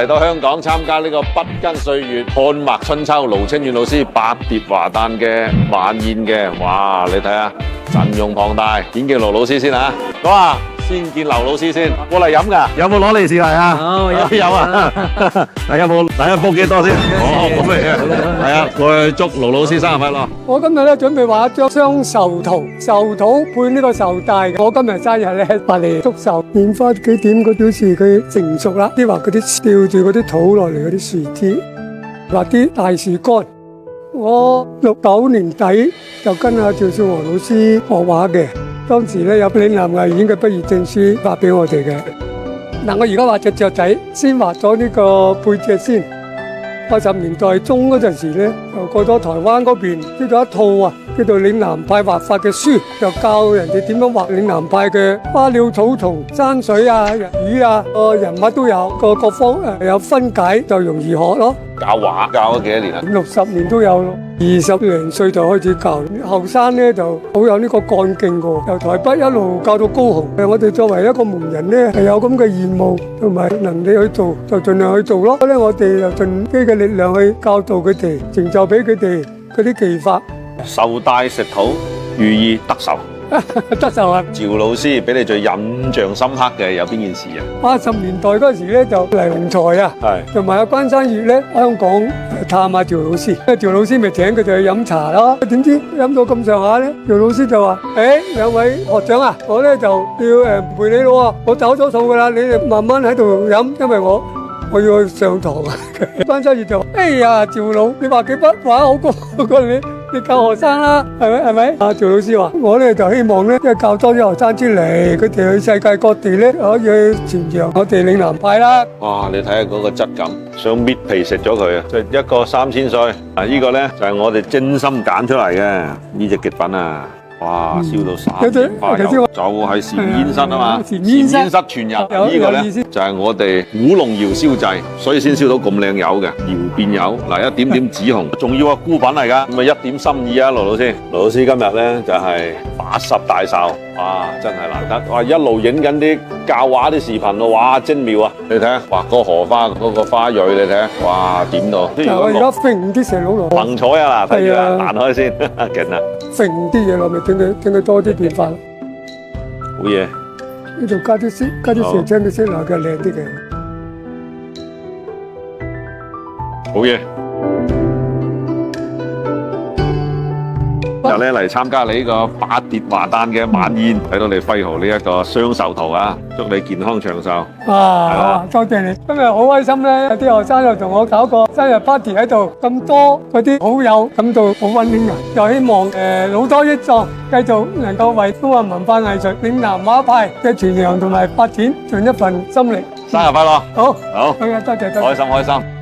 嚟到香港參加呢個不跟歲月看墨春秋盧清遠老師八碟華誕嘅晚宴嘅，哇！你睇下陣容龐大，見見盧老師先嚇。講下先見劉老師先，過嚟飲㗎，有冇攞利是嚟啊？有啊！大家報幾多先？哦，咁嚟嘅，係啊，過去祝盧老師生日快樂。我今日咧準備畫一張雙壽圖，壽土配呢個壽帶。我今日生日咧，畫嚟祝壽，染花幾點嗰表示佢成熟啦。啲畫嗰啲吊住嗰啲土落嚟嗰啲樹枝，畫啲大樹幹。我69年底就跟阿趙少華老師學畫嘅，當時咧有嶺南藝院嘅畢業證書發俾我哋嘅。嗱，我而家畫隻雀仔，先畫咗呢個背脊先。80年代中嗰陣時咧，就過咗台灣嗰邊，出咗一套啊，叫做嶺南派畫法嘅書，就教人哋點樣畫嶺南派嘅花鳥草叢、山水啊、魚啊，人物都有，各方有分解，就容易學咯。教畫教咗幾多年啊？60年都有咯，20零歲就開始教。後生咧就好有呢個幹勁喎，由台北一路教到高雄。我哋作為一個門人咧，係有咁嘅義務同埋能力去做，就盡量去做咯。咧我哋就盡機嘅力量去教導佢哋，成就俾佢哋嗰啲技法。壽帶食土，寓意得壽。得壽啊！趙老師俾你最印象深刻嘅有邊件事啊？80年代嗰時咧就黎雄才啊，同埋阿關山月咧香港探下趙老師，趙老師咪請佢哋去飲茶咯。點知飲到咁上下咧，趙老師就話：兩位學長啊，我咧就要陪你咯，我走咗數噶啦，你哋慢慢喺度飲，因為我要去上堂啊。關山月就話：哎呀，趙老，你畫幾筆畫好過你教學生啦，係咪？阿趙老師話：我咧就希望咧，即係教多啲學生出嚟，佢哋去世界各地咧，可以去傳揚我哋嶺南派啦。哇！你睇下嗰個質感，想搣皮食咗佢啊！就一個3000歲，呢個咧就係我哋精心揀出嚟嘅呢隻極品啊！哇！燒到3點花油，就係禪煙室啊嘛，禪煙室傳入呢個咧就係我哋古龍窯燒製，所以先燒到咁靚油嘅窯變油。嗱，一點點紫紅，仲要孤品嚟㗎，咁咪一點心意啊！盧老師，盧老師今日咧就係80大壽，哇！真係難得，哇！一路影緊啲教畫啲視頻咯，哇！精妙啊！你睇下，哇！個荷花嗰個花蕊，你睇下，哇！點到？我而家揈啲石佬落，能彩啊！嗱，睇住啊，彈開先，勁啊！揈啲嘢落咪等佢多啲變化咯。好嘢！呢度加啲色，加啲蛇青嘅色落嘅靚啲嘅。好嘢！今日咧嚟參加你呢個八碟華誕嘅晚宴，睇到你揮毫呢一個雙壽圖啊！祝你健康長壽。啊，多謝你！今日好開心咧，有啲學生又同我搞個生日 party 喺度，咁多嗰啲好友感到好溫馨啊！又希望老多益壯，繼續能夠為中華文化藝術嶺南畫派嘅傳揚同埋發展盡一份心力。生日快樂！好，好，多謝，開心開心。